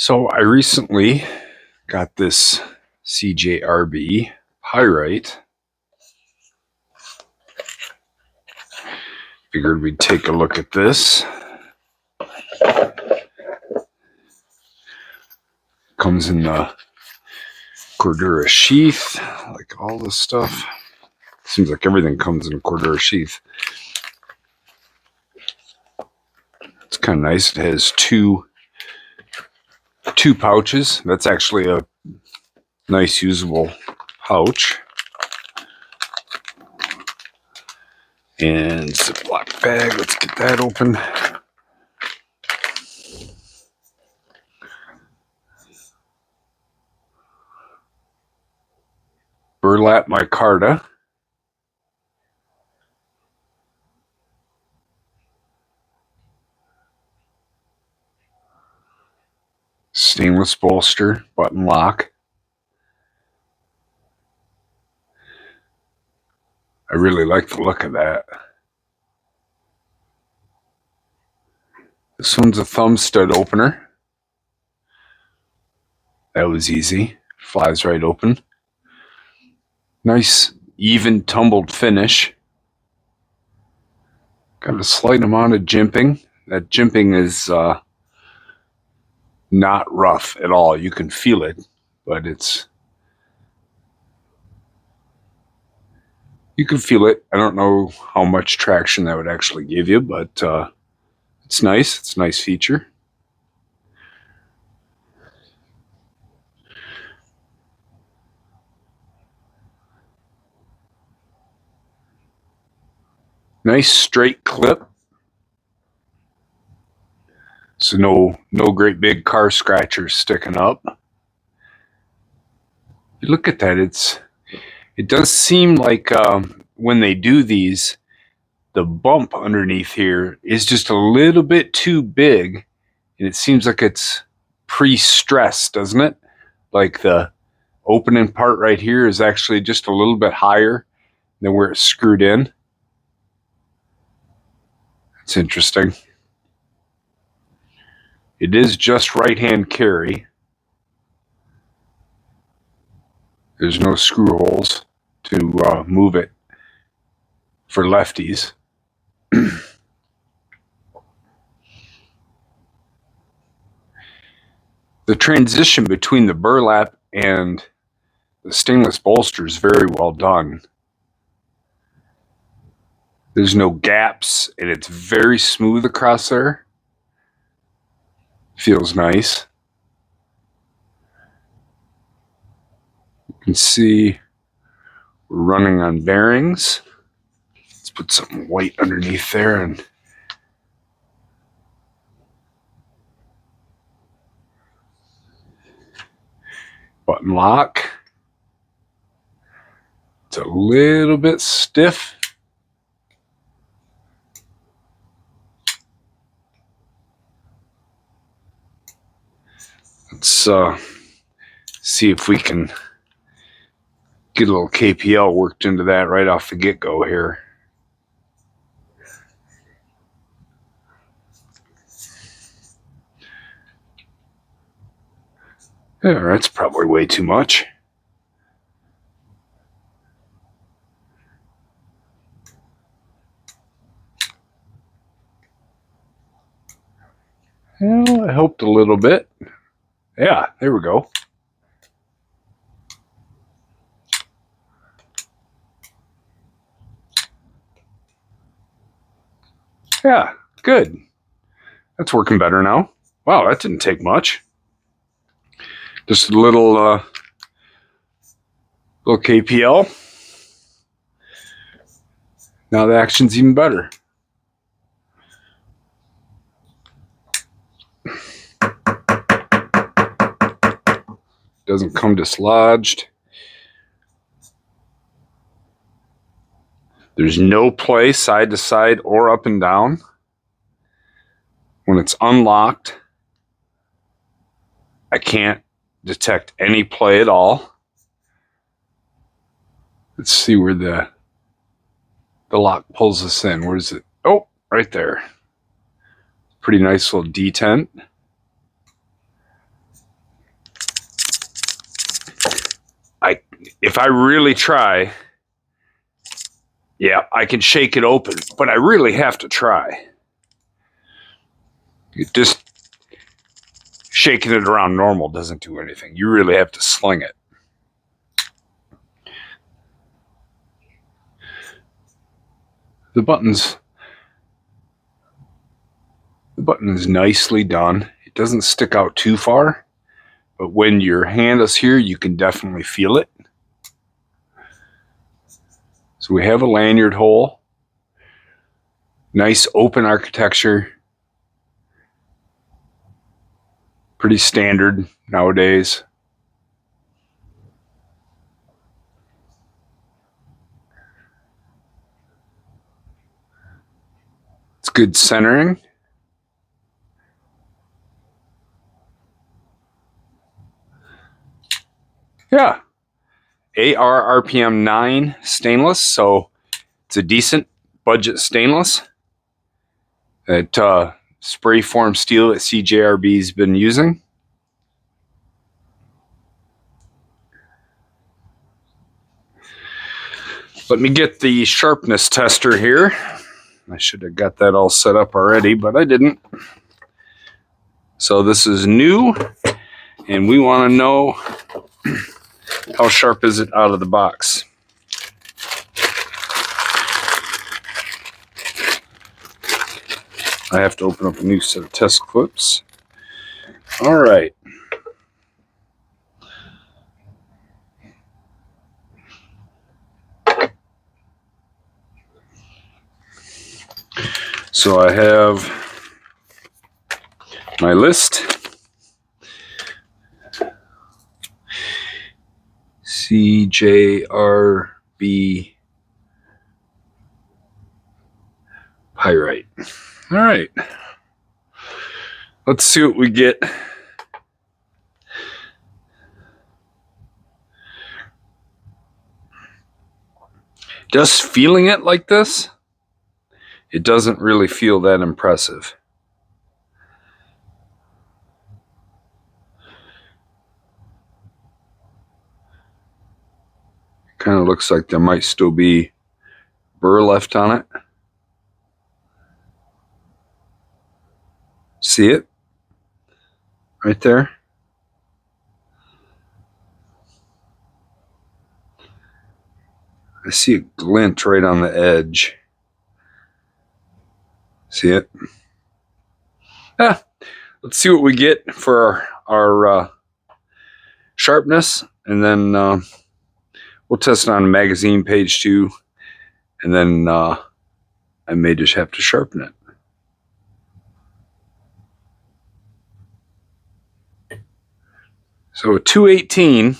So I recently got this CJRB Pyrite. Figured we'd take a look at this. Comes in the Cordura sheath, like all this stuff. Seems like everything comes in a Cordura sheath. It's kind of nice. It has two pouches. That's actually a nice usable pouch. And Ziploc bag. Let's get that open. Burlap micarta. Stainless bolster, button lock. I really like the look of that. This one's a thumb stud opener. That was easy. Flies right open. Nice, even tumbled finish. Got a slight amount of jimping. That jimping is not rough at all. You can feel it, but you can feel it. I don't know how much traction that would actually give you, but it's nice. It's a nice feature. Nice straight clip. So no great big car scratchers sticking up. You look at that, it does seem like when they do these, the bump underneath here is just a little bit too big, and it seems like it's pre-stressed, doesn't it? Like the opening part right here is actually just a little bit higher than where it's screwed in. It's interesting. It is just right-hand carry. There's no screw holes to move it for lefties. The transition between the burlap and the stainless bolster is very well done. There's no gaps, and it's very smooth across there. Feels nice. You can see we're running on bearings. Let's put something white underneath there and button lock. It's a little bit stiff. Let's see if we can get a little KPL worked into that right off the get-go here. Yeah, that's probably way too much. Well, it helped a little bit. Yeah, there we go. Yeah, good. That's working better now. Wow, that didn't take much. Just a little KPL. Now the action's even better. Doesn't come dislodged. There's no play side to side or up and down. When it's unlocked, I can't detect any play at all. Let's see where the lock pulls us in. Where is it? Oh, right there. Pretty nice little detent. if I really try, yeah, I can shake it open, but I really have to try. Just shaking it around normal doesn't do anything. You really have to sling it. The button is nicely done. It doesn't stick out too far, but when your hand is here, you can definitely feel it. So we have a lanyard hole. Nice open architecture. Pretty standard nowadays. It's good centering. Yeah. AR RPM 9 stainless, so it's a decent budget stainless. That spray form steel that CJRB's been using. Let me get the sharpness tester here. I should have got that all set up already, but I didn't. So this is new, and we want to know how sharp is it out of the box. I have to open up a new set of test clips. All right. So I have my list. CJRB Pyrite. All right. Let's see what we get. Just feeling it like this, it doesn't really feel that impressive. Kind of looks like there might still be burr left on it. See it? Right there. I see a glint right on the edge. See it? Yeah. Let's see what we get for our sharpness, and then we'll test it on a magazine page too, and then I may just have to sharpen it. So 218.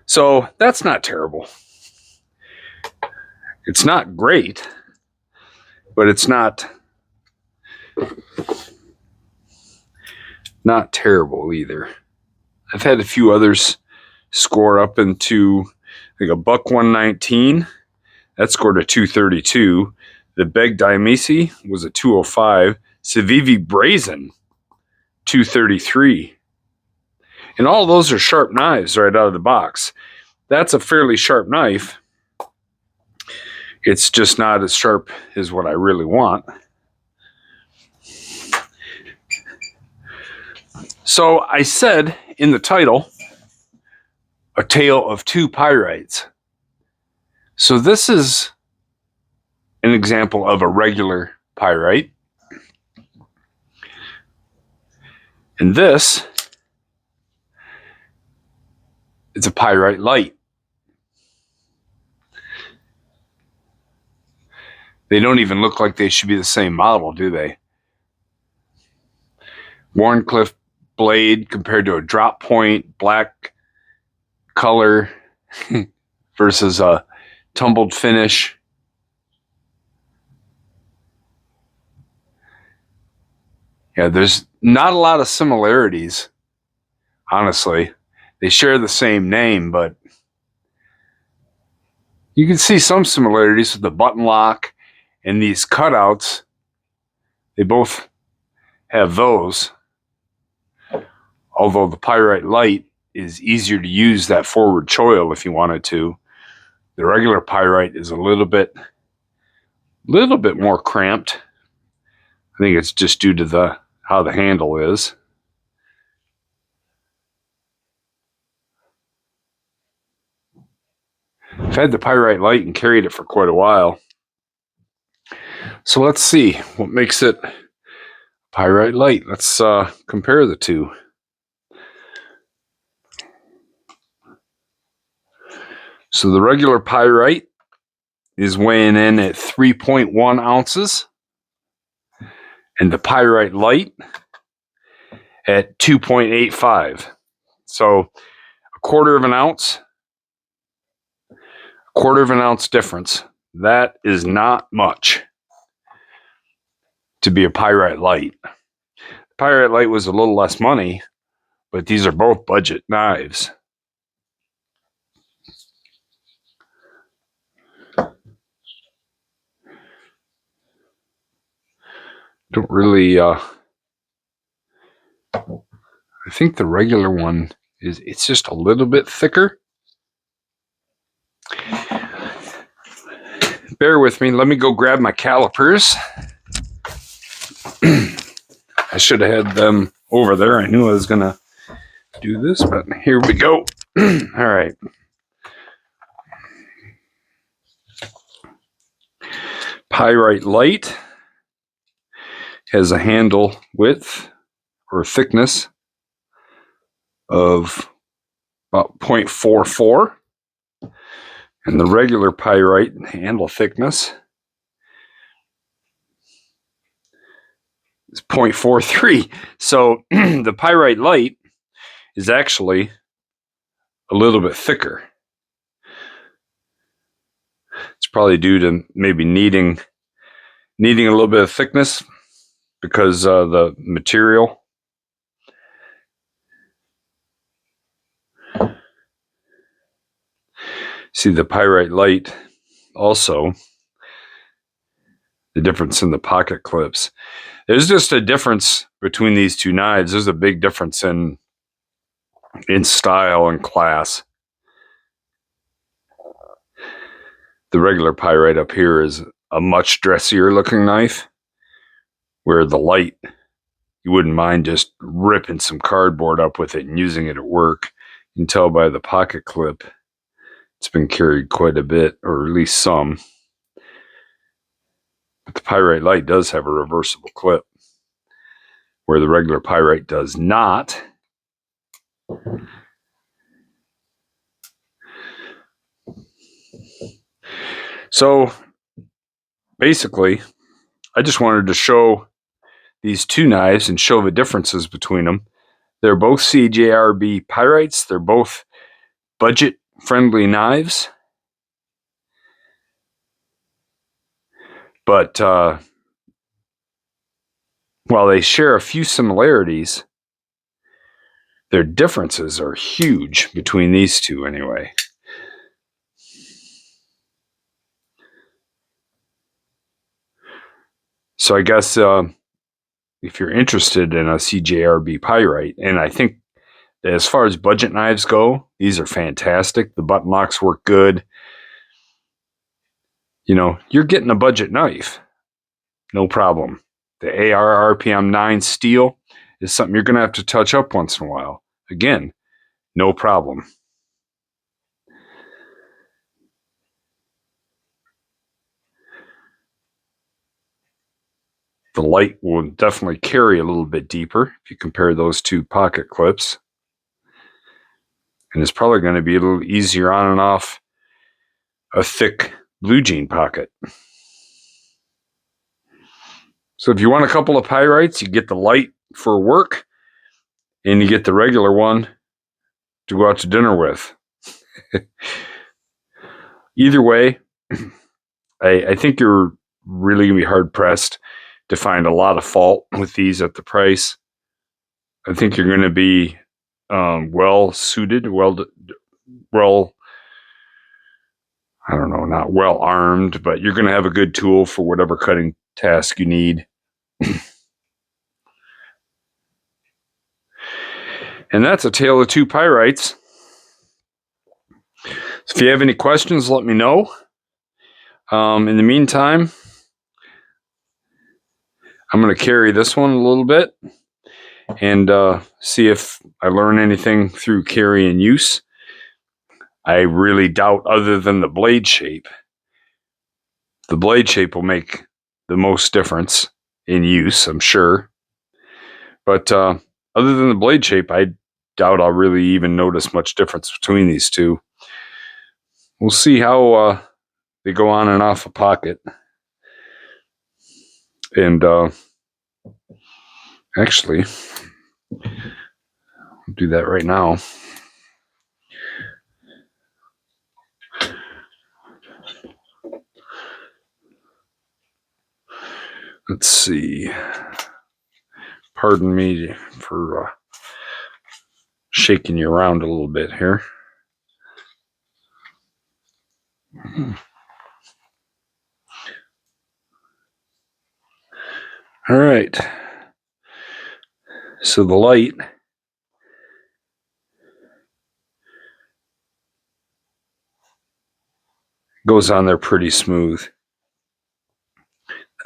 So that's not terrible. It's not great, but it's not terrible either. I've had a few others score up into like a buck 119. That scored a 232. The Beg Diamisi was a 205. Civivi Brazen, 233. And all those are sharp knives right out of the box. That's a fairly sharp knife. It's just not as sharp as what I really want. So I said in the title, A Tale of Two Pyrites. So this is an example of a regular pyrite. And this is a pyrite light. They don't even look like they should be the same model, do they? Warncliffe blade compared to a drop point, black color versus a tumbled finish. Yeah, there's not a lot of similarities, honestly. They share the same name, but you can see some similarities with the button lock and these cutouts. They both have those, although the Pyrite Light is easier to use that forward choil if you wanted to. The regular Pyrite is a little bit more cramped. I think it's just due to how the handle is. I've had the Pyrite Light and carried it for quite a while. So let's see what makes it Pyrite Light. Let's compare the two. So the regular Pyrite is weighing in at 3.1 ounces, and the Pyrite Light at 2.85. So a quarter of an ounce difference. That is not much to be a Pyrite Light. The Pyrite Light was a little less money, but these are both budget knives. Don't really, I think the regular one it's just a little bit thicker. Bear with me. Let me go grab my calipers. I should have had them over there. I knew I was going to do this, but here we go. All right. Pyrite Light has a handle width or thickness of about 0.44, and the regular Pyrite handle thickness is 0.43. So the Pyrite Light is actually a little bit thicker. It's probably due to maybe needing a little bit of thickness because the material. See, the Pyrite Light also, the difference in the pocket clips. There's just a difference between these two knives. There's a big difference in style and class. The regular Pyrite up here is a much dressier looking knife, where the Light, you wouldn't mind just ripping some cardboard up with it and using it at work. You can tell by the pocket clip it's been carried quite a bit, or at least some. But the Pyrite Light does have a reversible clip, where the regular Pyrite does not. So basically, I just wanted to show these two knives and show the differences between them. They're both CJRB Pyrites. They're both budget-friendly knives. But while they share a few similarities, their differences are huge between these two anyway. So I guess if you're interested in a CJRB Pyrite, and I think as far as budget knives go, these are fantastic. The button locks work good. You know, you're getting a budget knife. No problem. The AR RPM 9 steel is something you're going to have to touch up once in a while. Again, no problem. The Light will definitely carry a little bit deeper if you compare those two pocket clips. And it's probably going to be a little easier on and off a thick blue jean pocket. So if you want a couple of Pyrites, you get the Light for work, and you get the regular one to go out to dinner with. Either way, I think you're really going to be hard-pressed to find a lot of fault with these at the price. I think you're going to be well-suited, I don't know, not well-armed, but you're going to have a good tool for whatever cutting task you need. And that's a tale of two pyrites. So if you have any questions, let me know. In the meantime, I'm going to carry this one a little bit and see if I learn anything through carry and use. I really doubt, other than the blade shape will make the most difference in use, I'm sure. But other than the blade shape, I doubt I'll really even notice much difference between these two. We'll see how they go on and off a pocket. And actually, I'll do that right now. Let's see. Pardon me for shaking you around a little bit here. All right. So the light goes on there pretty smooth.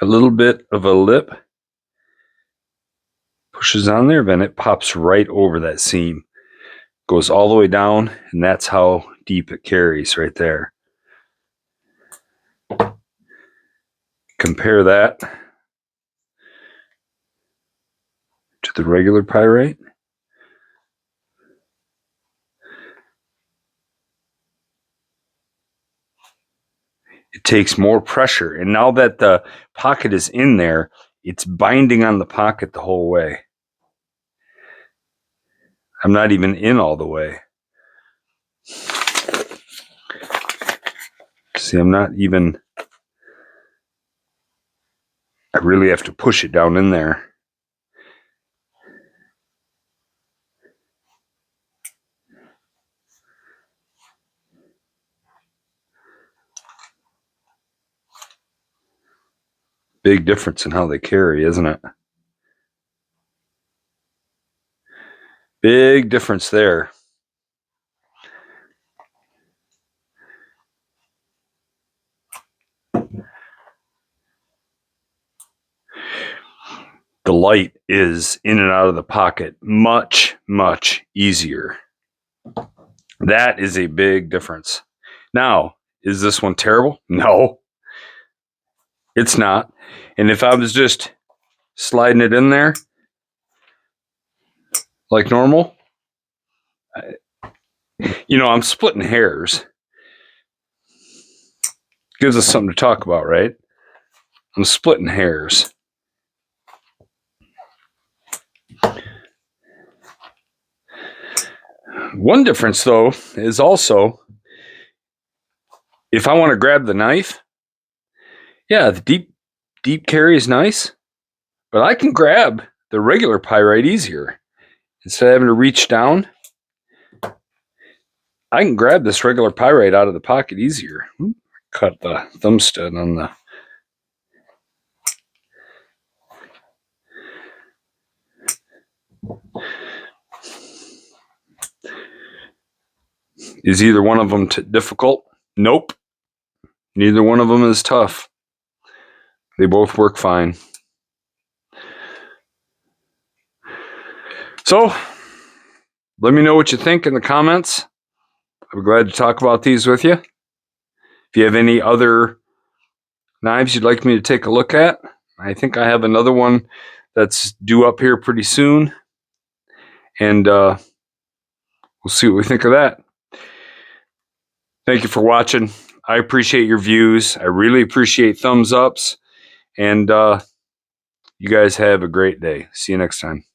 A little bit of a lip pushes on there, then it pops right over that seam. Goes all the way down, and that's how deep it carries right there. Compare that to the regular pyrite. It takes more pressure, and now that the pocket is in there, it's binding on the pocket the whole way. I'm not even in all the way. See, I'm not even, I really have to push it down in there. Big difference in how they carry, isn't it? Big difference there. The light is in and out of the pocket much, much easier. That is a big difference. Now, is this one terrible? No, it's not. And if I was just sliding it in there like normal, I'm splitting hairs. Gives us something to talk about, right? I'm splitting hairs. One difference, though, is also if I want to grab the knife, yeah, the deep carry is nice, but I can grab the regular pyrite easier. Instead of having to reach down, I can grab this regular pyrite out of the pocket easier. Cut the thumb stud on the... Is either one of them difficult? Nope. Neither one of them is tough. They both work fine. So, let me know what you think in the comments. I'm glad to talk about these with you. If you have any other knives you'd like me to take a look at, I think I have another one that's due up here pretty soon. And we'll see what we think of that. Thank you for watching. I appreciate your views. I really appreciate thumbs ups. And you guys have a great day. See you next time.